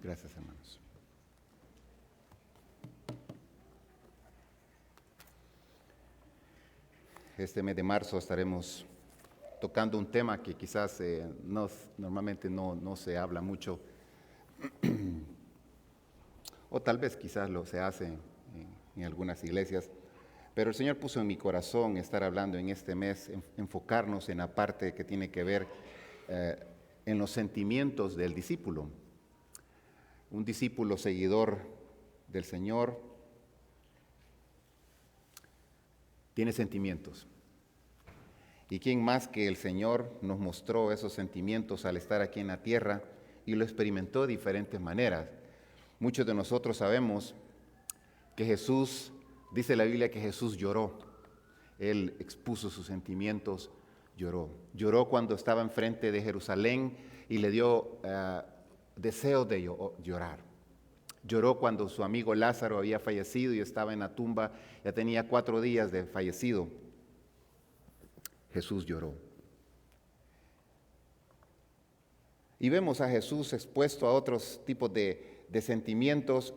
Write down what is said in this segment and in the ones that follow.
Gracias, hermanos. Este mes de marzo estaremos tocando un tema que quizás normalmente no se habla mucho, o tal vez quizás lo se hace en algunas iglesias, pero el Señor puso en mi corazón estar hablando en este mes, enfocarnos en la parte que tiene que ver en los sentimientos del discípulo. Un discípulo seguidor del Señor tiene sentimientos. ¿Y quién más que el Señor nos mostró esos sentimientos al estar aquí en la tierra y lo experimentó de diferentes maneras? Muchos de nosotros sabemos que Jesús, dice la Biblia que Jesús lloró. Él expuso sus sentimientos, lloró. Lloró cuando estaba enfrente de Jerusalén y le dio deseo de llorar. Lloró cuando su amigo Lázaro había fallecido y estaba en la tumba, ya tenía 4 días de fallecido. Jesús lloró. Y vemos a Jesús expuesto a otros tipos de sentimientos.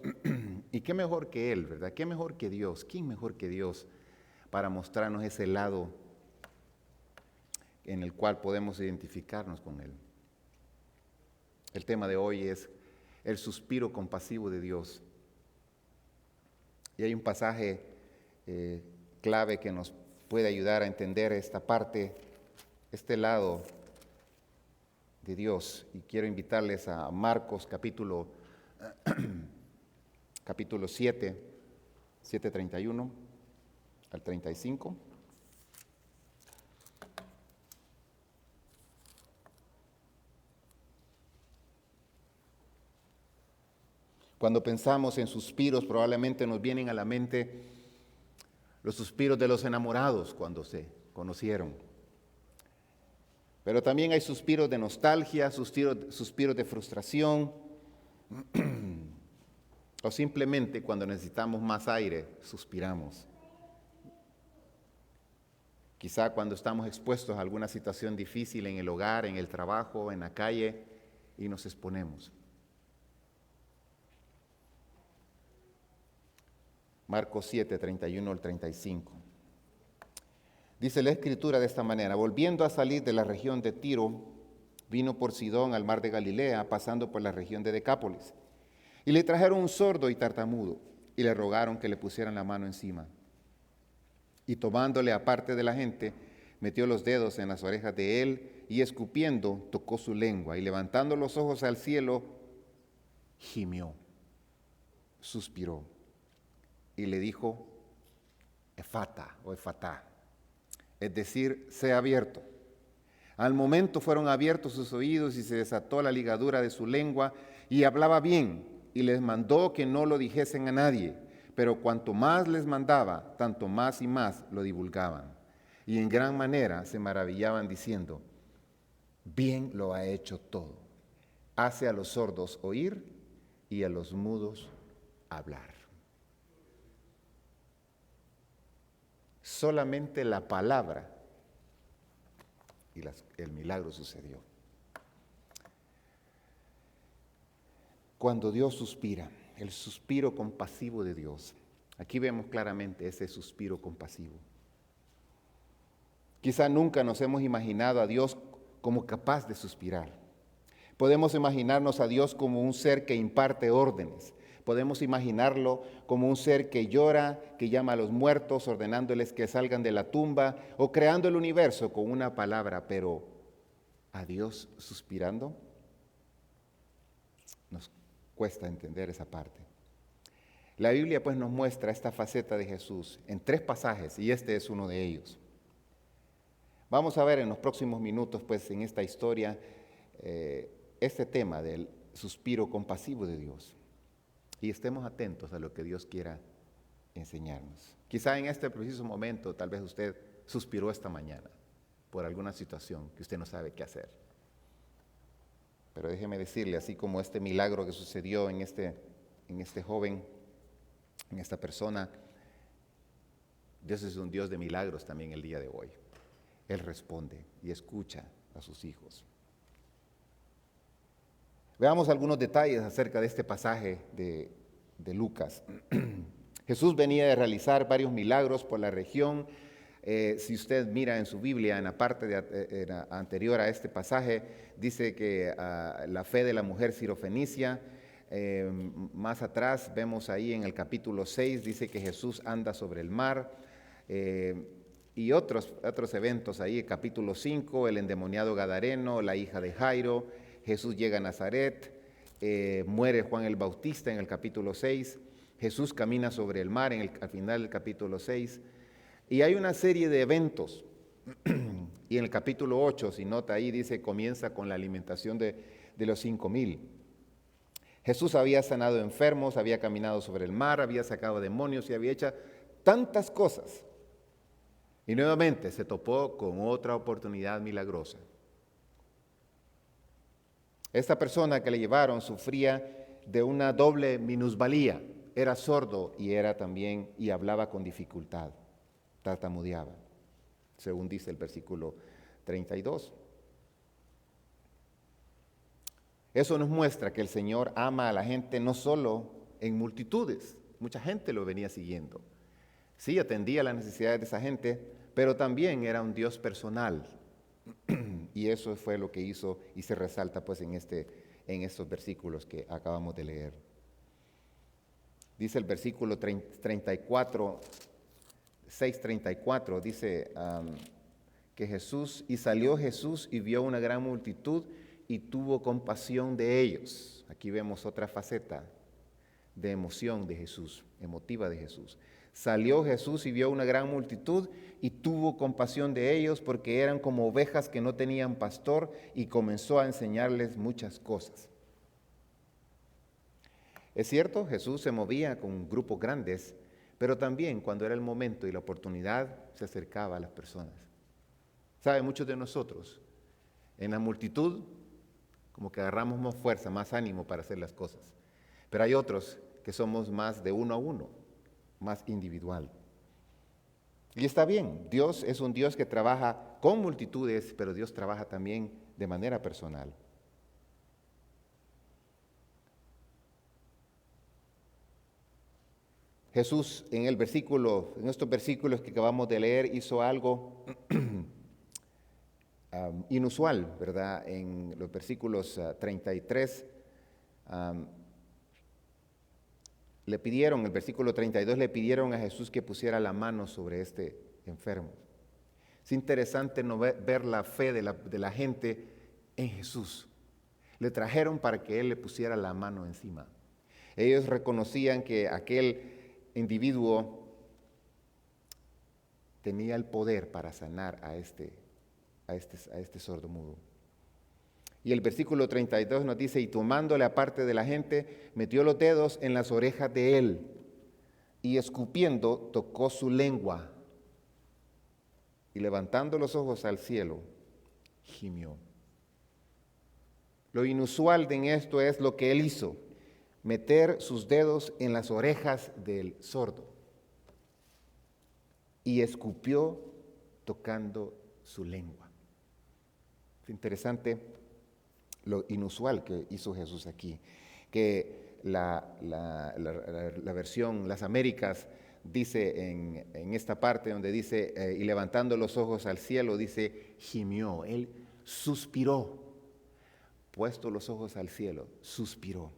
Y qué mejor que Él, ¿verdad? Qué mejor que Dios. ¿Quién mejor que Dios para mostrarnos ese lado en el cual podemos identificarnos con Él? El tema de hoy es el suspiro compasivo de Dios. Y hay un pasaje clave que nos puede ayudar a entender esta parte, este lado de Dios. Y quiero invitarles a Marcos capítulo 7, 7:31 al 35. Cuando pensamos en suspiros, probablemente nos vienen a la mente los suspiros de los enamorados cuando se conocieron. Pero también hay suspiros de nostalgia, suspiros de frustración, o simplemente cuando necesitamos más aire, suspiramos. Quizá cuando estamos expuestos a alguna situación difícil en el hogar, en el trabajo, en la calle, y nos exponemos. Marcos 7, 31 al 35. Dice la Escritura de esta manera: volviendo a salir de la región de Tiro, vino por Sidón al mar de Galilea, pasando por la región de Decápolis. Y le trajeron un sordo y tartamudo, y le rogaron que le pusieran la mano encima. Y tomándole aparte de la gente, metió los dedos en las orejas de él, y escupiendo, tocó su lengua, y levantando los ojos al cielo, gimió, suspiró, y le dijo, Efata o Efatá, es decir, sea abierto. Al momento fueron abiertos sus oídos y se desató la ligadura de su lengua y hablaba bien, y les mandó que no lo dijesen a nadie, pero cuanto más les mandaba, tanto más y más lo divulgaban. Y en gran manera se maravillaban diciendo, bien lo ha hecho todo. Hace a los sordos oír y a los mudos hablar. Solamente la palabra y el milagro sucedió. Cuando Dios suspira, el suspiro compasivo de Dios. Aquí vemos claramente ese suspiro compasivo. Quizá nunca nos hemos imaginado a Dios como capaz de suspirar. Podemos imaginarnos a Dios como un ser que imparte órdenes. Podemos imaginarlo como un ser que llora, que llama a los muertos, ordenándoles que salgan de la tumba, o creando el universo con una palabra, pero a Dios suspirando, nos cuesta entender esa parte. La Biblia pues nos muestra esta faceta de Jesús en 3 pasajes, y este es uno de ellos. Vamos a ver en los próximos minutos pues en esta historia este tema del suspiro compasivo de Dios. Y estemos atentos a lo que Dios quiera enseñarnos. Quizá en este preciso momento, tal vez usted suspiró esta mañana por alguna situación que usted no sabe qué hacer. Pero déjeme decirle, así como este milagro que sucedió en este joven, en esta persona, Dios es un Dios de milagros también el día de hoy. Él responde y escucha a sus hijos. Veamos algunos detalles acerca de este pasaje de Lucas. Jesús venía de realizar varios milagros por la región. Si usted mira en su Biblia, en la parte anterior a este pasaje, dice que la fe de la mujer sirofenicia. Más atrás vemos ahí en el capítulo 6, dice que Jesús anda sobre el mar. Y otros eventos ahí, el capítulo 5, el endemoniado gadareno, la hija de Jairo, Jesús llega a Nazaret, muere Juan el Bautista en el capítulo 6, Jesús camina sobre el mar al final del capítulo 6, y hay una serie de eventos. Y en el capítulo 8, si nota ahí, dice, comienza con la alimentación de los 5,000. Jesús había sanado enfermos, había caminado sobre el mar, había sacado demonios y había hecho tantas cosas. Y nuevamente se topó con otra oportunidad milagrosa. Esta persona que le llevaron sufría de una doble minusvalía. Era sordo y hablaba con dificultad, tartamudeaba, según dice el versículo 32. Eso nos muestra que el Señor ama a la gente no solo en multitudes, mucha gente lo venía siguiendo. Sí, atendía las necesidades de esa gente, pero también era un Dios personal. Y eso fue lo que hizo y se resalta pues en estos versículos que acabamos de leer. Dice el versículo 34, 6:34, dice que salió Jesús y vio una gran multitud y tuvo compasión de ellos. Aquí vemos otra faceta de emoción de Jesús, emotiva de Jesús. Salió Jesús y vio una gran multitud y tuvo compasión de ellos porque eran como ovejas que no tenían pastor, y comenzó a enseñarles muchas cosas. Es cierto, Jesús se movía con grupos grandes, pero también cuando era el momento y la oportunidad se acercaba a las personas. ¿Sabe? Muchos de nosotros en la multitud como que agarramos más fuerza, más ánimo para hacer las cosas, pero hay otros que somos más de uno a uno, más individual. Y está bien, Dios es un Dios que trabaja con multitudes, pero Dios trabaja también de manera personal. Jesús en estos versículos que acabamos de leer hizo algo inusual, ¿verdad? En los versículos 33 el versículo 32 le pidieron a Jesús que pusiera la mano sobre este enfermo. Es interesante ver la fe de la gente en Jesús. Le trajeron para que Él le pusiera la mano encima. Ellos reconocían que aquel individuo tenía el poder para sanar a este sordomudo. Y el versículo 32 nos dice, y tomándole aparte de la gente, metió los dedos en las orejas de él, y escupiendo tocó su lengua, y levantando los ojos al cielo, gimió. Lo inusual en esto es lo que él hizo, meter sus dedos en las orejas del sordo, y escupió tocando su lengua. Es interesante lo inusual que hizo Jesús aquí, que la versión Las Américas dice en esta parte donde dice, y levantando los ojos al cielo, dice, gimió, él suspiró, puesto los ojos al cielo, suspiró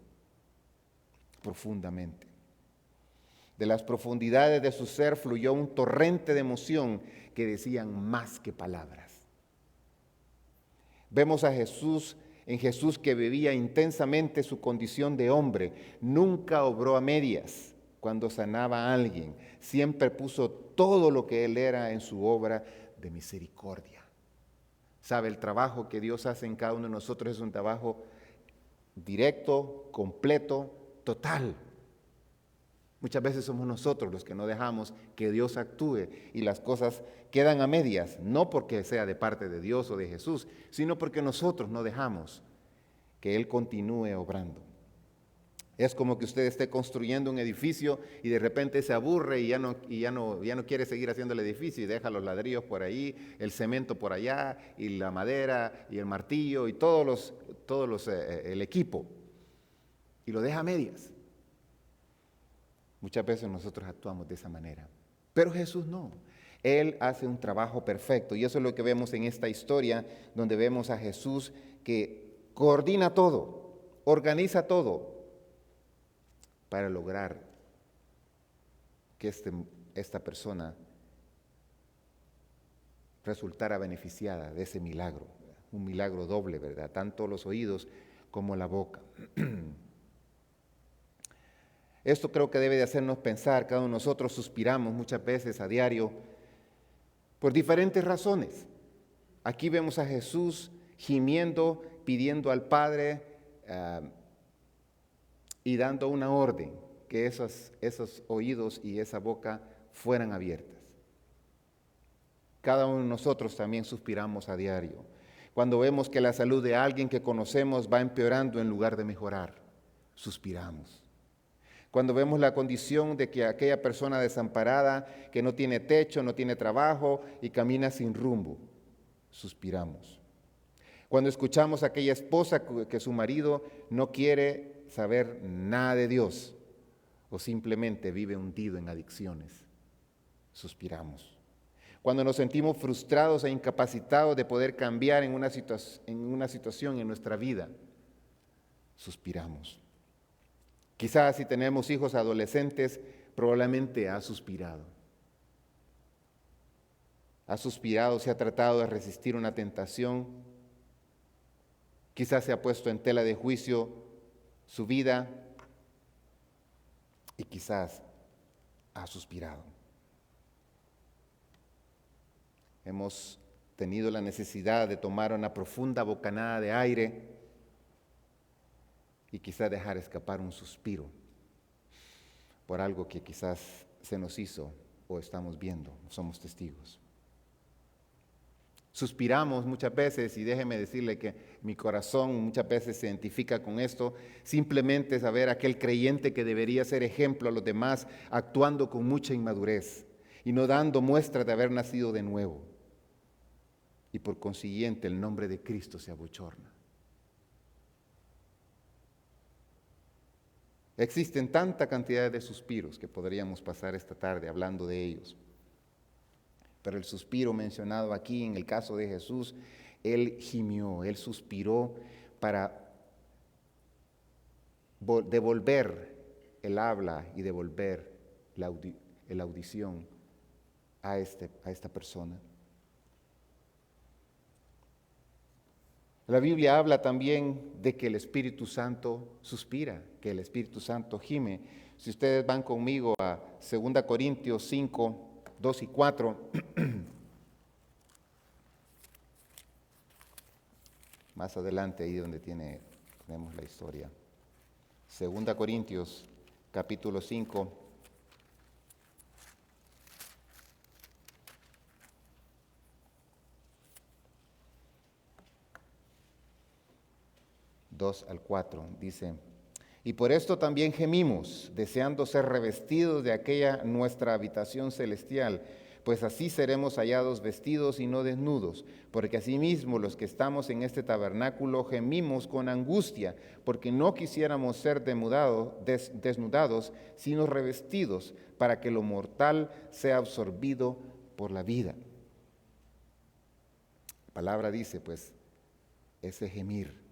profundamente. De las profundidades de su ser fluyó un torrente de emoción que decían más que palabras. Vemos en Jesús que vivía intensamente su condición de hombre. Nunca obró a medias cuando sanaba a alguien. Siempre puso todo lo que él era en su obra de misericordia. ¿Sabe? El trabajo que Dios hace en cada uno de nosotros es un trabajo directo, completo, total. Muchas veces somos nosotros los que no dejamos que Dios actúe y las cosas quedan a medias, no porque sea de parte de Dios o de Jesús, sino porque nosotros no dejamos que Él continúe obrando. Es como que usted esté construyendo un edificio y de repente se aburre y ya no quiere seguir haciendo el edificio y deja los ladrillos por ahí, el cemento por allá y la madera y el martillo y el equipo. y lo deja a medias. Muchas veces nosotros actuamos de esa manera, pero Jesús no. Él hace un trabajo perfecto y eso es lo que vemos en esta historia, donde vemos a Jesús que coordina todo, organiza todo para lograr que esta persona resultara beneficiada de ese milagro, un milagro doble, ¿verdad? Tanto los oídos como la boca. Esto creo que debe de hacernos pensar, cada uno de nosotros suspiramos muchas veces a diario por diferentes razones. Aquí vemos a Jesús gimiendo, pidiendo al Padre y dando una orden, que esos oídos y esa boca fueran abiertas. Cada uno de nosotros también suspiramos a diario. Cuando vemos que la salud de alguien que conocemos va empeorando en lugar de mejorar, suspiramos. Cuando vemos la condición de que aquella persona desamparada, que no tiene techo, no tiene trabajo y camina sin rumbo, suspiramos. Cuando escuchamos a aquella esposa que su marido no quiere saber nada de Dios o simplemente vive hundido en adicciones, suspiramos. Cuando nos sentimos frustrados e incapacitados de poder cambiar en una situación en nuestra vida, suspiramos. Quizás si tenemos hijos adolescentes, probablemente ha suspirado. Ha suspirado, se ha tratado de resistir una tentación. Quizás se ha puesto en tela de juicio su vida y quizás ha suspirado. Hemos tenido la necesidad de tomar una profunda bocanada de aire y quizás dejar escapar un suspiro por algo que quizás se nos hizo o estamos viendo, somos testigos. Suspiramos muchas veces, y déjeme decirle que mi corazón muchas veces se identifica con esto, simplemente saber aquel creyente que debería ser ejemplo a los demás, actuando con mucha inmadurez y no dando muestra de haber nacido de nuevo. Y por consiguiente el nombre de Cristo se abochorna. Existen tanta cantidad de suspiros que podríamos pasar esta tarde hablando de ellos. Pero el suspiro mencionado aquí en el caso de Jesús, Él gimió, Él suspiró para devolver el habla y devolver la audición a esta persona. La Biblia habla también de que el Espíritu Santo suspira, que el Espíritu Santo gime. Si ustedes van conmigo a 2 Corintios 5, 2 y 4, más adelante ahí donde tenemos la historia. 2 Corintios capítulo 5, dos al 4, dice: y por esto también gemimos, deseando ser revestidos de aquella nuestra habitación celestial, pues así seremos hallados vestidos y no desnudos, porque asimismo los que estamos en este tabernáculo gemimos con angustia, porque no quisiéramos ser desnudados, sino revestidos, para que lo mortal sea absorbido por la vida. La palabra dice, pues, ese gemir.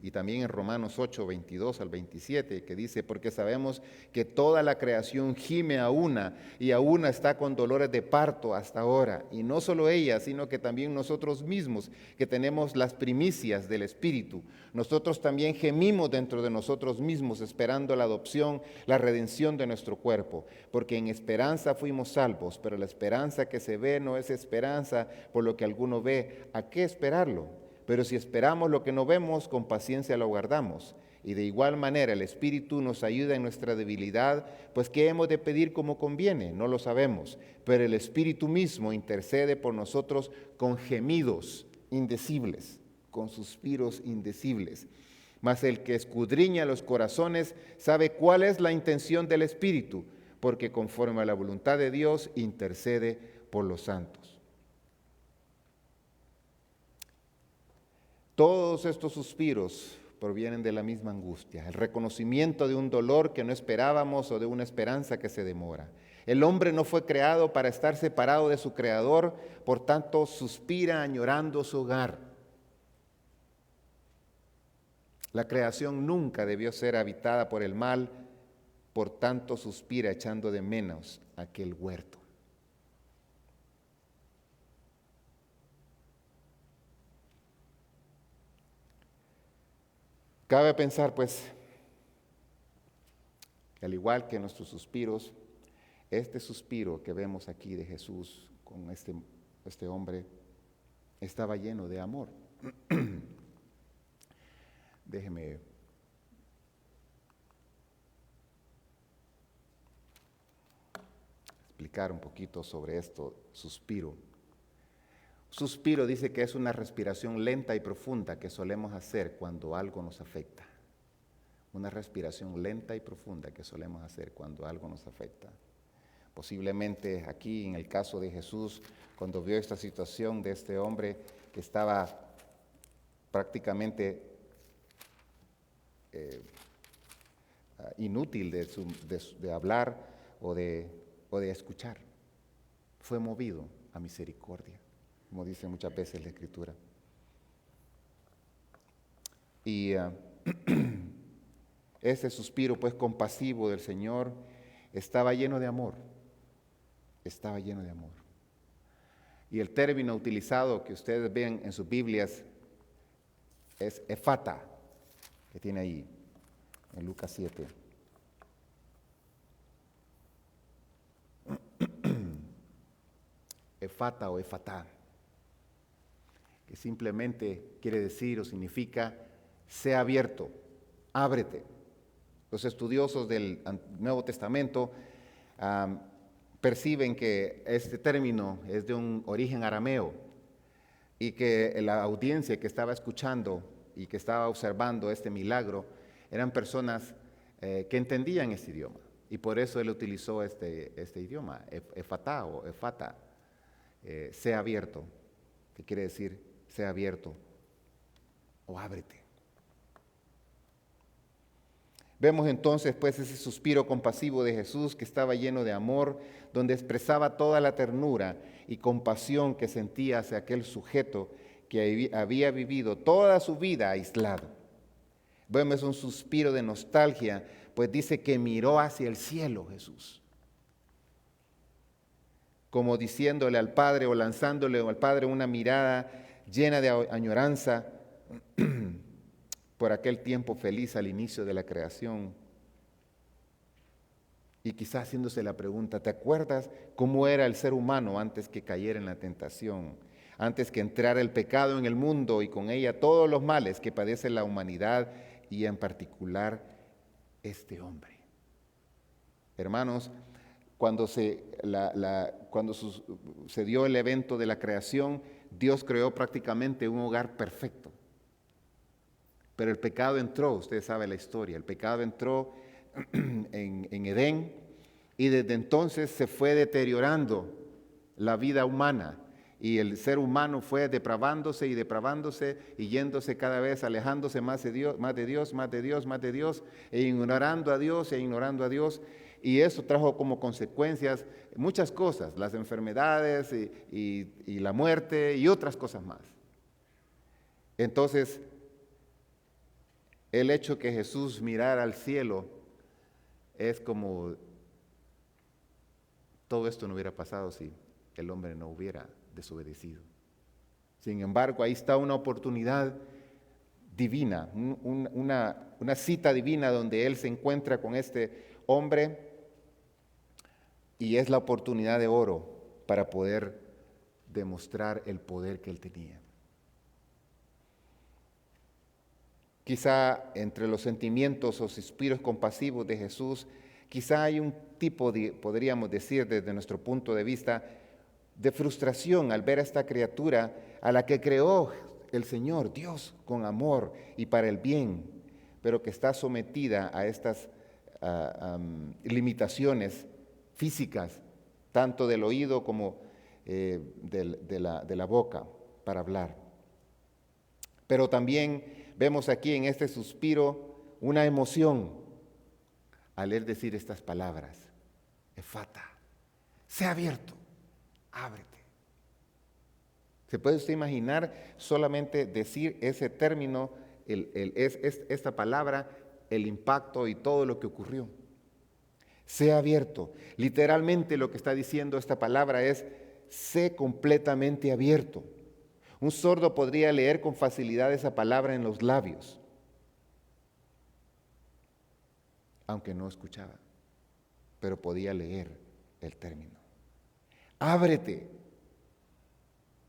Y también en Romanos 8, 22 al 27, que dice: porque sabemos que toda la creación gime a una, y a una está con dolores de parto hasta ahora. Y no solo ella, sino que también nosotros mismos, que tenemos las primicias del Espíritu. Nosotros también gemimos dentro de nosotros mismos, esperando la adopción, la redención de nuestro cuerpo. Porque en esperanza fuimos salvos, pero la esperanza que se ve no es esperanza por lo que alguno ve. ¿A qué esperarlo? Pero si esperamos lo que no vemos, con paciencia lo guardamos. Y de igual manera el Espíritu nos ayuda en nuestra debilidad, pues ¿qué hemos de pedir como conviene? No lo sabemos, pero el Espíritu mismo intercede por nosotros con gemidos indecibles, con suspiros indecibles. Mas el que escudriña los corazones sabe cuál es la intención del Espíritu, porque conforme a la voluntad de Dios intercede por los santos. Todos estos suspiros provienen de la misma angustia, el reconocimiento de un dolor que no esperábamos o de una esperanza que se demora. El hombre no fue creado para estar separado de su Creador, por tanto suspira añorando su hogar. La creación nunca debió ser habitada por el mal, por tanto suspira echando de menos aquel huerto. Cabe pensar, pues, que al igual que nuestros suspiros, este suspiro que vemos aquí de Jesús con este hombre estaba lleno de amor. Déjeme explicar un poquito sobre esto, suspiro. Suspiro dice que es una respiración lenta y profunda que solemos hacer cuando algo nos afecta. Una respiración lenta y profunda que solemos hacer cuando algo nos afecta. Posiblemente aquí, en el caso de Jesús, cuando vio esta situación de este hombre que estaba prácticamente inútil de hablar o de escuchar, fue movido a misericordia, como dice muchas veces la Escritura. Y ese suspiro pues compasivo del Señor estaba lleno de amor. Estaba lleno de amor. Y el término utilizado que ustedes ven en sus Biblias es efata, que tiene ahí en Lucas 7. Efata o efatá, que simplemente quiere decir o significa sea abierto, ábrete. Los estudiosos del Nuevo Testamento perciben que este término es de un origen arameo y que la audiencia que estaba escuchando y que estaba observando este milagro eran personas que entendían este idioma, y por eso él utilizó este idioma, efatá o efata, sea abierto, que quiere decir sea abierto o ábrete. Vemos entonces pues ese suspiro compasivo de Jesús que estaba lleno de amor, donde expresaba toda la ternura y compasión que sentía hacia aquel sujeto que había vivido toda su vida aislado. Vemos un suspiro de nostalgia, pues dice que miró hacia el cielo Jesús, como diciéndole al Padre o lanzándole al Padre una mirada llena de añoranza por aquel tiempo feliz al inicio de la creación. Y quizás haciéndose la pregunta, ¿te acuerdas cómo era el ser humano antes que cayera en la tentación? Antes que entrara el pecado en el mundo y con ella todos los males que padece la humanidad y en particular este hombre. Hermanos, cuando se dio el evento de la creación, Dios creó prácticamente un hogar perfecto. Pero el pecado entró, usted sabe la historia, el pecado entró en Edén y desde entonces se fue deteriorando la vida humana y el ser humano fue depravándose y yéndose cada vez, alejándose más de Dios, más de Dios, más de Dios, más de Dios, e ignorando a Dios. Y eso trajo como consecuencias muchas cosas, las enfermedades y la muerte y otras cosas más. Entonces, el hecho que Jesús mirara al cielo es como todo esto no hubiera pasado si el hombre no hubiera desobedecido. Sin embargo, ahí está una oportunidad divina, una cita divina donde Él se encuentra con este hombre y es la oportunidad de oro para poder demostrar el poder que Él tenía. Quizá entre los sentimientos o suspiros compasivos de Jesús, quizá hay un tipo de, podríamos decir desde nuestro punto de vista, de frustración al ver a esta criatura a la que creó el Señor, Dios, con amor y para el bien, pero que está sometida a estas limitaciones físicas, tanto del oído como de la boca para hablar. Pero también Vemos aquí en este suspiro una emoción al él decir estas palabras. Efata, sea abierto, ábrete. ¿Se puede usted imaginar solamente decir ese término, esta palabra, el impacto y todo lo que ocurrió? Sea abierto. Literalmente lo que está diciendo esta palabra es, sé completamente abierto. Un sordo podría leer con facilidad esa palabra en los labios, aunque no escuchaba, pero podía leer el término. Ábrete.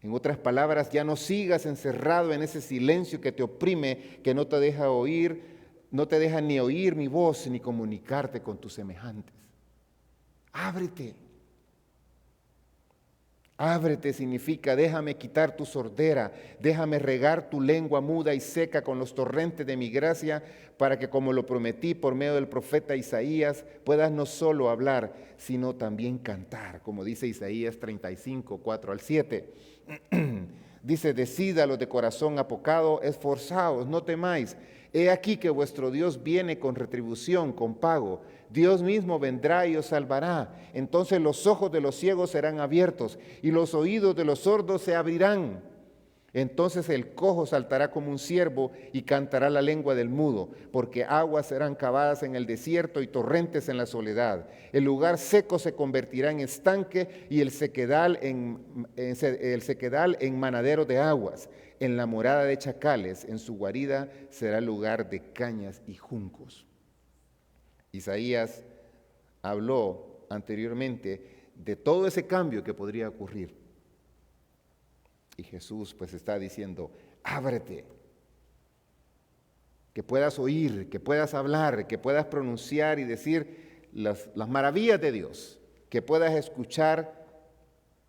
En otras palabras, ya no sigas encerrado en ese silencio que te oprime, que no te deja oír, no te deja ni oír mi voz, ni comunicarte con tus semejantes. Ábrete. Ábrete significa, déjame quitar tu sordera, déjame regar tu lengua muda y seca con los torrentes de mi gracia, para que como lo prometí por medio del profeta Isaías, puedas no solo hablar, sino también cantar, como dice Isaías 35, 4 al 7. Dice, decid a los de corazón apocado, esforzaos, no temáis. He aquí que vuestro Dios viene con retribución, con pago. Dios mismo vendrá y os salvará. Entonces los ojos de los ciegos serán abiertos y los oídos de los sordos se abrirán. Entonces el cojo saltará como un ciervo y cantará la lengua del mudo, porque aguas serán cavadas en el desierto y torrentes en la soledad. El lugar seco se convertirá en estanque y el sequedal en manadero de aguas. En la morada de chacales, en su guarida, será lugar de cañas y juncos. Isaías habló anteriormente de todo ese cambio que podría ocurrir. Y Jesús pues está diciendo, ábrete, que puedas oír, que puedas hablar, que puedas pronunciar y decir las maravillas de Dios, que puedas escuchar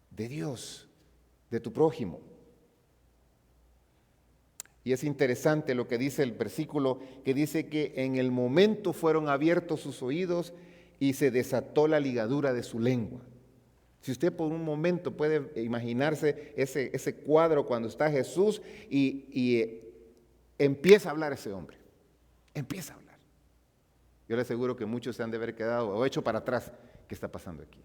de Dios, de tu prójimo. Y es interesante lo que dice el versículo, que dice que en el momento fueron abiertos sus oídos y se desató la ligadura de su lengua. Si usted por un momento puede imaginarse ese cuadro cuando está Jesús y empieza a hablar ese hombre, empieza a hablar. Yo le aseguro que muchos se han de haber quedado o hecho para atrás. ¿Qué está pasando aquí?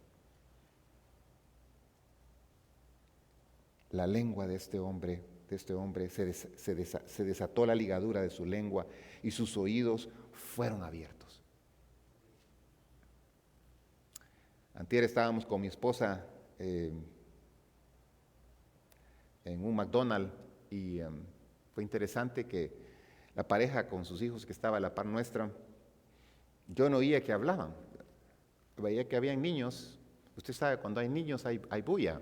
La lengua de este hombre se desató la ligadura de su lengua y sus oídos fueron abiertos. Antier estábamos con mi esposa en un McDonald's y fue interesante que la pareja con sus hijos que estaba a la par nuestra, yo no oía que hablaban, veía que habían niños. Usted sabe, cuando hay niños hay bulla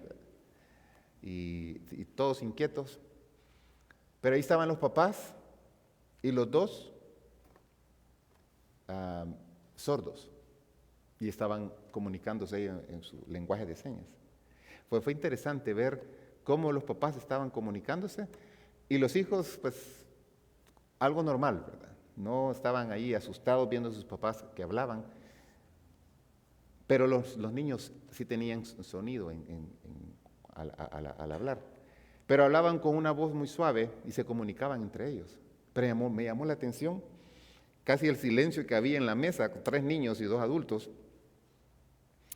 y todos inquietos. Pero ahí estaban los papás y los dos sordos y estaban comunicándose en su lenguaje de señas. Fue interesante ver cómo los papás estaban comunicándose y los hijos, pues, algo normal, ¿verdad? No estaban ahí asustados viendo a sus papás que hablaban, pero los niños sí tenían sonido al hablar. Pero hablaban con una voz muy suave y se comunicaban entre ellos. Pero me llamó la atención casi el silencio que había en la mesa, con 3 niños y 2 adultos,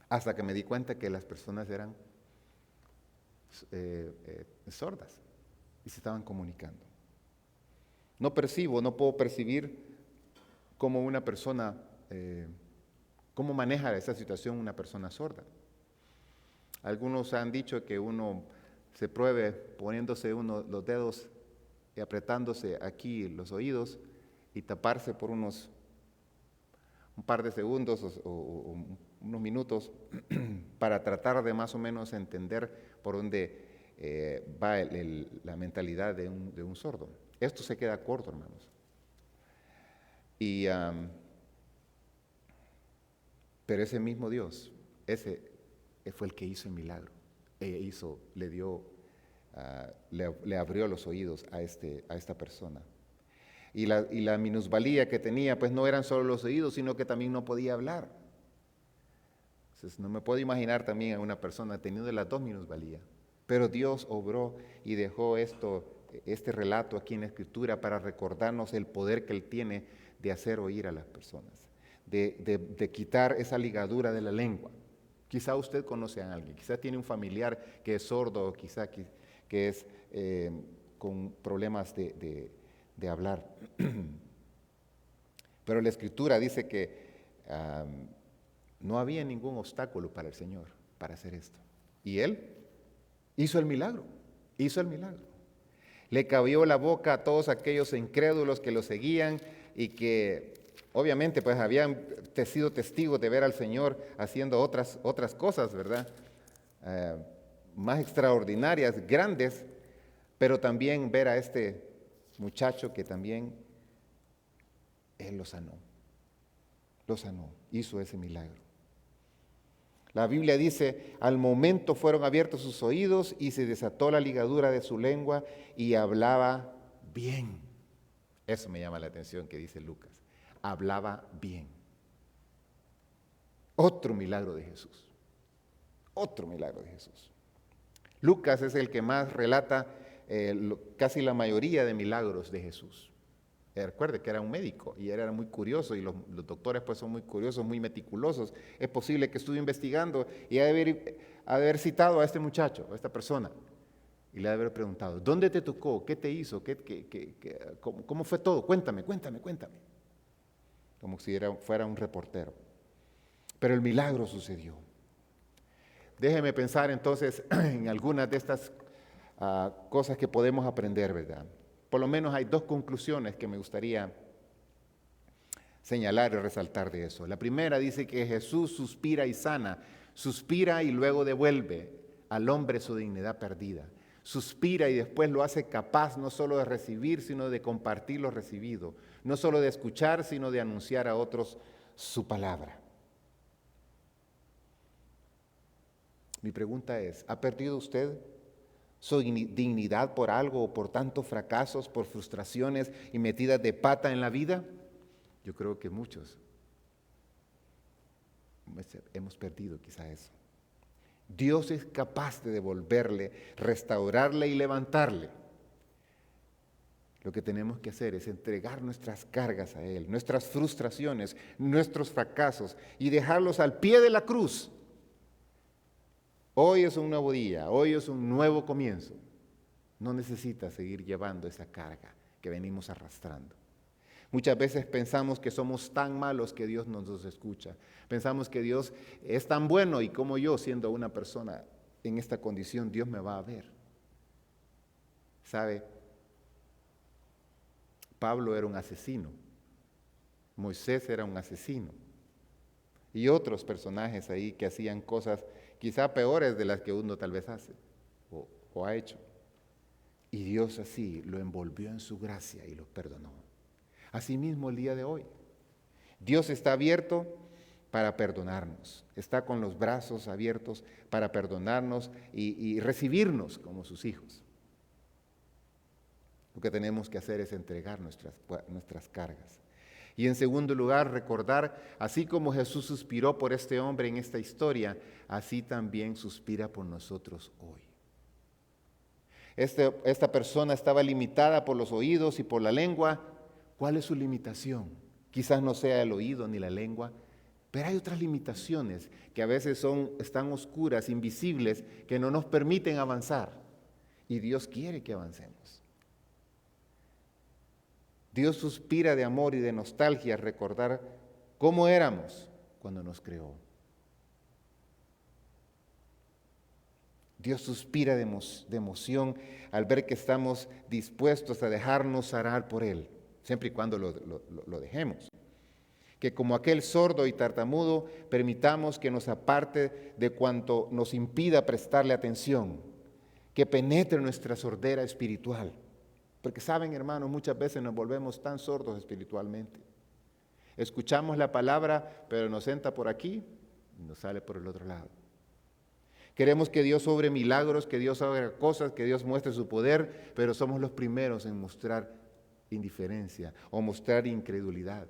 hasta que me di cuenta que las personas eran sordas y se estaban comunicando. No puedo percibir cómo una persona, cómo maneja esa situación una persona sorda. Algunos han dicho que uno se pruebe poniéndose los dedos y apretándose aquí los oídos y taparse por un par de segundos o unos minutos para tratar de más o menos entender por dónde va la mentalidad de un sordo. Esto se queda corto, hermanos. Pero ese mismo Dios, ese fue el que hizo el milagro. Le abrió los oídos a esta persona. Y la minusvalía que tenía, pues no eran solo los oídos, sino que también no podía hablar. Entonces no me puedo imaginar también a una persona teniendo las 2 minusvalías. Pero Dios obró y dejó esto este relato aquí en la Escritura para recordarnos el poder que Él tiene de hacer oír a las personas, de quitar esa ligadura de la lengua. Quizá usted conoce a alguien, quizá tiene un familiar que es sordo, o quizá que es con problemas de hablar. Pero la Escritura dice que no había ningún obstáculo para el Señor para hacer esto. Y Él hizo el milagro, hizo el milagro. Le cabió la boca a todos aquellos incrédulos que lo seguían y que obviamente pues habían sido testigos de ver al Señor haciendo otras cosas, ¿verdad? Más extraordinarias, grandes, pero también ver a este muchacho que también Él lo sanó, hizo ese milagro. La Biblia dice, al momento fueron abiertos sus oídos y se desató la ligadura de su lengua y hablaba bien. Eso me llama la atención que dice Lucas, hablaba bien. Otro milagro de Jesús, otro milagro de Jesús. Lucas es el que más relata casi la mayoría de milagros de Jesús. Recuerde que era un médico y él era muy curioso y los doctores pues son muy curiosos, muy meticulosos. Es posible que estuvo investigando y ha de haber citado a este muchacho, a esta persona, y le ha de haber preguntado, ¿dónde te tocó? ¿Qué te hizo? ¿Cómo fue todo? Cuéntame. Como si fuera un reportero. Pero el milagro sucedió. Déjeme pensar entonces en algunas de estas cosas que podemos aprender, ¿verdad? Por lo menos hay dos conclusiones que me gustaría señalar y resaltar de eso. La primera dice que Jesús suspira y sana, suspira y luego devuelve al hombre su dignidad perdida. Suspira y después lo hace capaz no solo de recibir, sino de compartir lo recibido. No solo de escuchar, sino de anunciar a otros su palabra. Mi pregunta es, ¿ha perdido usted su dignidad por algo o por tantos fracasos, por frustraciones y metidas de pata en la vida? Yo creo que muchos hemos perdido quizá eso. Dios es capaz de devolverle, restaurarle y levantarle. Lo que tenemos que hacer es entregar nuestras cargas a Él, nuestras frustraciones, nuestros fracasos y dejarlos al pie de la cruz. Hoy es un nuevo día, hoy es un nuevo comienzo. No necesita seguir llevando esa carga que venimos arrastrando. Muchas veces pensamos que somos tan malos que Dios no nos escucha. Pensamos que Dios es tan bueno y como yo, siendo una persona en esta condición, Dios me va a ver. ¿Sabe? Pablo era un asesino. Moisés era un asesino. Y otros personajes ahí que hacían cosas quizá peores de las que uno tal vez hace o ha hecho. Y Dios así lo envolvió en su gracia y los perdonó. Asimismo el día de hoy, Dios está abierto para perdonarnos, está con los brazos abiertos para perdonarnos y recibirnos como sus hijos. Lo que tenemos que hacer es entregar nuestras cargas. Y en segundo lugar, recordar, así como Jesús suspiró por este hombre en esta historia, así también suspira por nosotros hoy. Esta persona estaba limitada por los oídos y por la lengua. ¿Cuál es su limitación? Quizás no sea el oído ni la lengua, pero hay otras limitaciones que a veces están oscuras, invisibles, que no nos permiten avanzar. Y Dios quiere que avancemos. Dios suspira de amor y de nostalgia al recordar cómo éramos cuando nos creó. Dios suspira de emoción al ver que estamos dispuestos a dejarnos arar por Él, siempre y cuando lo dejemos. Que como aquel sordo y tartamudo, permitamos que nos aparte de cuanto nos impida prestarle atención, que penetre nuestra sordera espiritual. Porque saben, hermanos, muchas veces nos volvemos tan sordos espiritualmente. Escuchamos la palabra, pero nos entra por aquí y nos sale por el otro lado. Queremos que Dios obre milagros, que Dios haga cosas, que Dios muestre su poder, pero somos los primeros en mostrar indiferencia o mostrar incredulidad.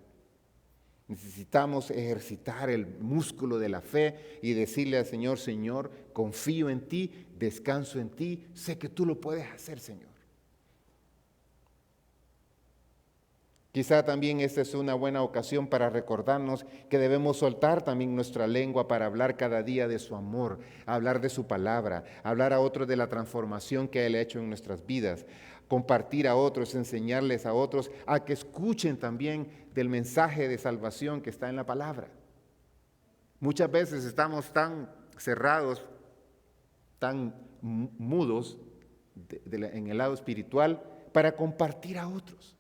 Necesitamos ejercitar el músculo de la fe y decirle al Señor, Señor, confío en ti, descanso en ti, sé que tú lo puedes hacer, Señor. Quizá también esta es una buena ocasión para recordarnos que debemos soltar también nuestra lengua para hablar cada día de su amor, hablar de su palabra, hablar a otros de la transformación que Él ha hecho en nuestras vidas, compartir a otros, enseñarles a otros a que escuchen también del mensaje de salvación que está en la palabra. Muchas veces estamos tan cerrados, tan mudos en el lado espiritual para compartir a otros.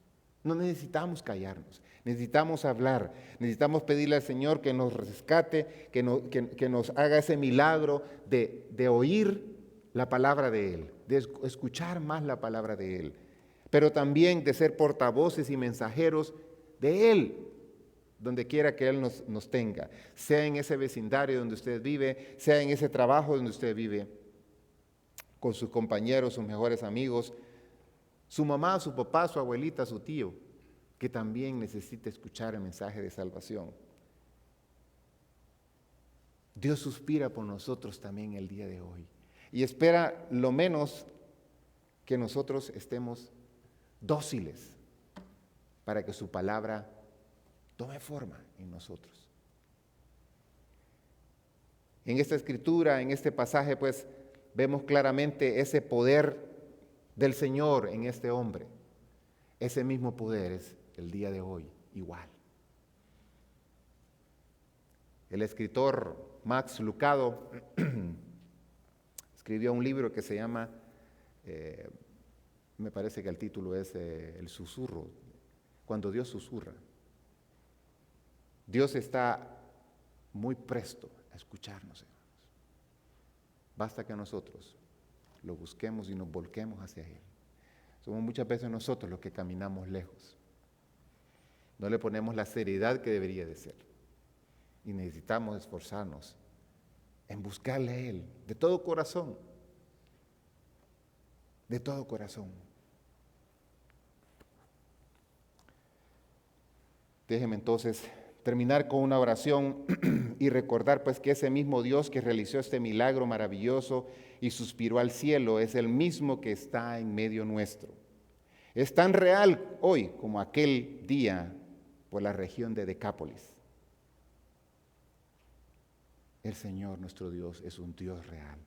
No necesitamos callarnos, necesitamos hablar, necesitamos pedirle al Señor que nos rescate, que nos haga ese milagro de oír la palabra de Él, de escuchar más la palabra de Él, pero también de ser portavoces y mensajeros de Él, donde quiera que Él nos tenga, sea en ese vecindario donde usted vive, sea en ese trabajo donde usted vive, con sus compañeros, sus mejores amigos, su mamá, su papá, su abuelita, su tío, que también necesita escuchar el mensaje de salvación. Dios suspira por nosotros también el día de hoy y espera lo menos que nosotros estemos dóciles para que su palabra tome forma en nosotros. En esta escritura, en este pasaje, pues vemos claramente ese poder del Señor en este hombre. Ese mismo poder es el día de hoy igual. El escritor Max Lucado escribió un libro que se llama, me parece que el título es El susurro, cuando Dios susurra. Dios está muy presto a escucharnos, hermanos. Basta que nosotros lo busquemos y nos volquemos hacia Él. Somos muchas veces nosotros los que caminamos lejos. No le ponemos la seriedad que debería de ser. Y necesitamos esforzarnos en buscarle a Él de todo corazón. De todo corazón. Déjeme entonces terminar con una oración y recordar pues que ese mismo Dios que realizó este milagro maravilloso y suspiró al cielo es el mismo que está en medio nuestro. Es tan real hoy como aquel día por la región de Decápolis. El Señor nuestro Dios es un Dios real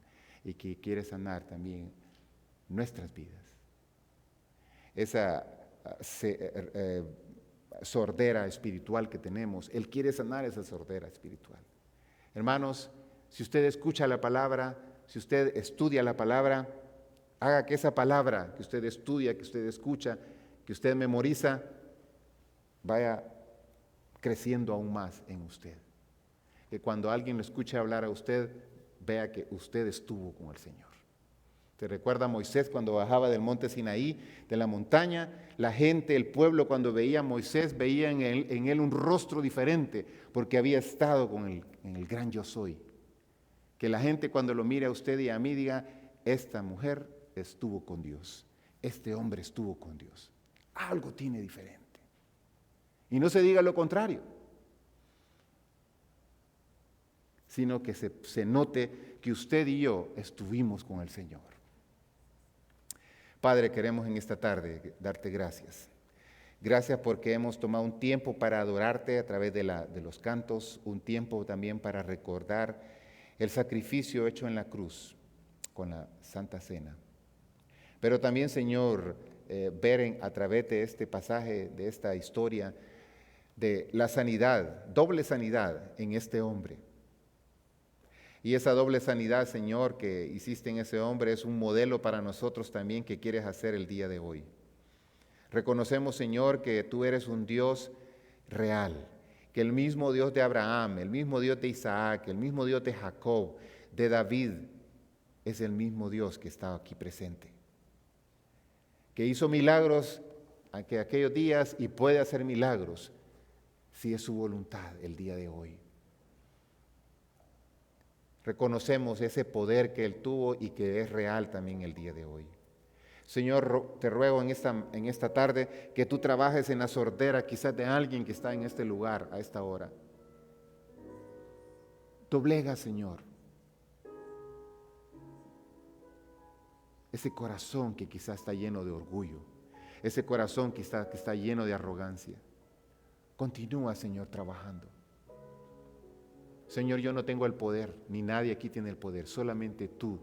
y que quiere sanar también nuestras vidas. Esa sordera espiritual que tenemos, Él quiere sanar esa sordera espiritual. Hermanos, si usted escucha la palabra, si usted estudia la palabra, haga que esa palabra que usted estudia, que usted escucha, que usted memoriza, vaya creciendo aún más en usted. Que cuando alguien lo escuche hablar a usted, vea que usted estuvo con el Señor. ¿Te recuerda a Moisés cuando bajaba del monte Sinaí, de la montaña? La gente, el pueblo, cuando veía a Moisés, veía en él un rostro diferente, porque había estado en el gran yo soy. Que la gente cuando lo mire a usted y a mí diga, esta mujer estuvo con Dios, este hombre estuvo con Dios. Algo tiene diferente. Y no se diga lo contrario, sino que se note que usted y yo estuvimos con el Señor. Padre, queremos en esta tarde darte gracias. Gracias porque hemos tomado un tiempo para adorarte a través de los cantos, un tiempo también para recordar el sacrificio hecho en la cruz con la Santa Cena. Pero también, Señor, ver a través de este pasaje, de esta historia, de la sanidad, doble sanidad en este hombre. Y esa doble sanidad, Señor, que hiciste en ese hombre es un modelo para nosotros también que quieres hacer el día de hoy. Reconocemos, Señor, que tú eres un Dios real, que el mismo Dios de Abraham, el mismo Dios de Isaac, el mismo Dios de Jacob, de David, es el mismo Dios que está aquí presente. Que hizo milagros aquellos días y puede hacer milagros si es su voluntad el día de hoy. Reconocemos ese poder que Él tuvo y que es real también el día de hoy. Señor, te ruego en esta tarde que tú trabajes en la sordera quizás de alguien que está en este lugar a esta hora. Doblega, Señor, ese corazón que quizás está lleno de orgullo. ese corazón que está lleno de arrogancia. Continúa, Señor, trabajando. Señor, yo no tengo el poder, ni nadie aquí tiene el poder, solamente tú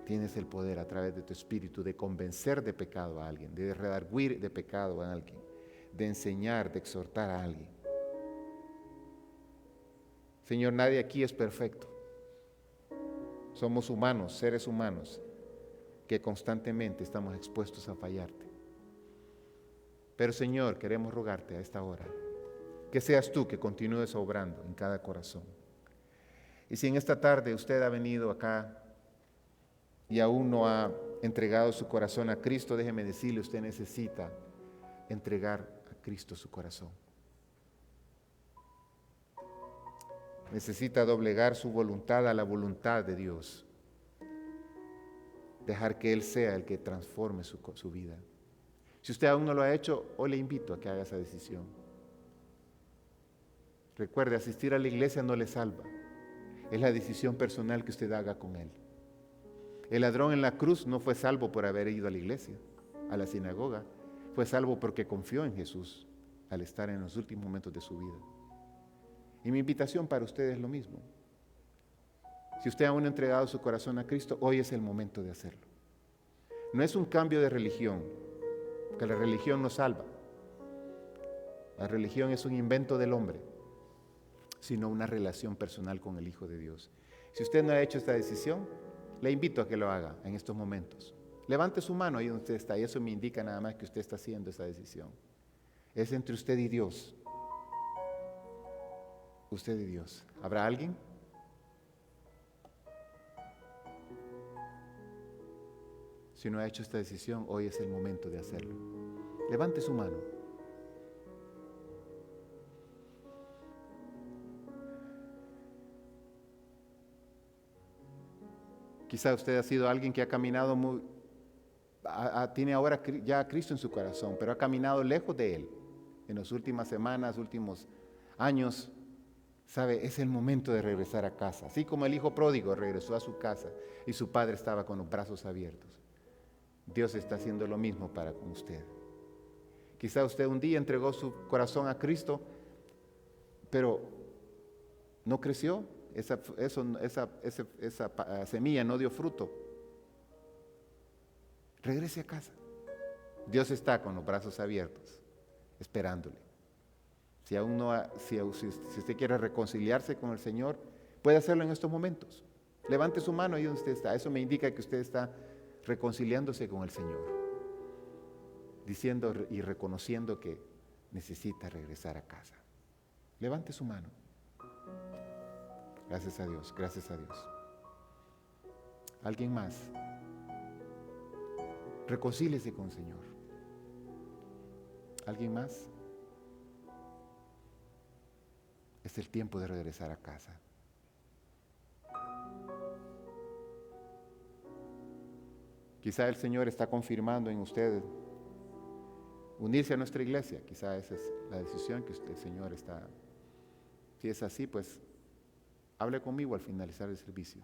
tienes el poder a través de tu Espíritu de convencer de pecado a alguien, de redarguir de pecado a alguien, de enseñar, de exhortar a alguien. Señor, nadie aquí es perfecto. Somos humanos, seres humanos, que constantemente estamos expuestos a fallarte. Pero Señor, queremos rogarte a esta hora que seas tú que continúes obrando en cada corazón. Y si en esta tarde usted ha venido acá y aún no ha entregado su corazón a Cristo, déjeme decirle, usted necesita entregar a Cristo su corazón. Necesita doblegar su voluntad a la voluntad de Dios. Dejar que Él sea el que transforme su vida. Si usted aún no lo ha hecho, hoy le invito a que haga esa decisión. Recuerde, asistir a la iglesia no le salva. Es la decisión personal que usted haga con Él. El ladrón en la cruz no fue salvo por haber ido a la iglesia, a la sinagoga. Fue salvo porque confió en Jesús al estar en los últimos momentos de su vida. Y mi invitación para usted es lo mismo. Si usted aún no ha entregado su corazón a Cristo, hoy es el momento de hacerlo. No es un cambio de religión, porque la religión no salva. La religión es un invento del hombre, sino una relación personal con el Hijo de Dios. Si usted no ha hecho esta decisión, le invito a que lo haga en estos momentos. Levante su mano ahí donde usted está, y eso me indica nada más que usted está haciendo esa decisión. Es entre usted y Dios. Usted y Dios. ¿Habrá alguien? Si no ha hecho esta decisión, hoy es el momento de hacerlo. Levante su mano. Quizá usted ha sido alguien que ha caminado tiene ahora ya a Cristo en su corazón, pero ha caminado lejos de Él en las últimas semanas, últimos años. Sabe, es el momento de regresar a casa. Así como el hijo pródigo regresó a su casa y su padre estaba con los brazos abiertos. Dios está haciendo lo mismo para con usted. Quizá usted un día entregó su corazón a Cristo, pero no creció. Esa semilla no dio fruto. Regrese a casa. Dios está con los brazos abiertos, esperándole. Si usted quiere reconciliarse con el Señor, puede hacerlo en estos momentos. Levante su mano ahí donde usted está. Eso me indica que usted está reconciliándose con el Señor, diciendo y reconociendo que necesita regresar a casa. Levante su mano. Gracias a Dios, gracias a Dios. ¿Alguien más? Reconcíliese con el Señor. ¿Alguien más? Es el tiempo de regresar a casa. Quizá el Señor está confirmando en usted unirse a nuestra iglesia. Quizá esa es la decisión que el Señor está. Si es así, pues hable conmigo al finalizar el servicio.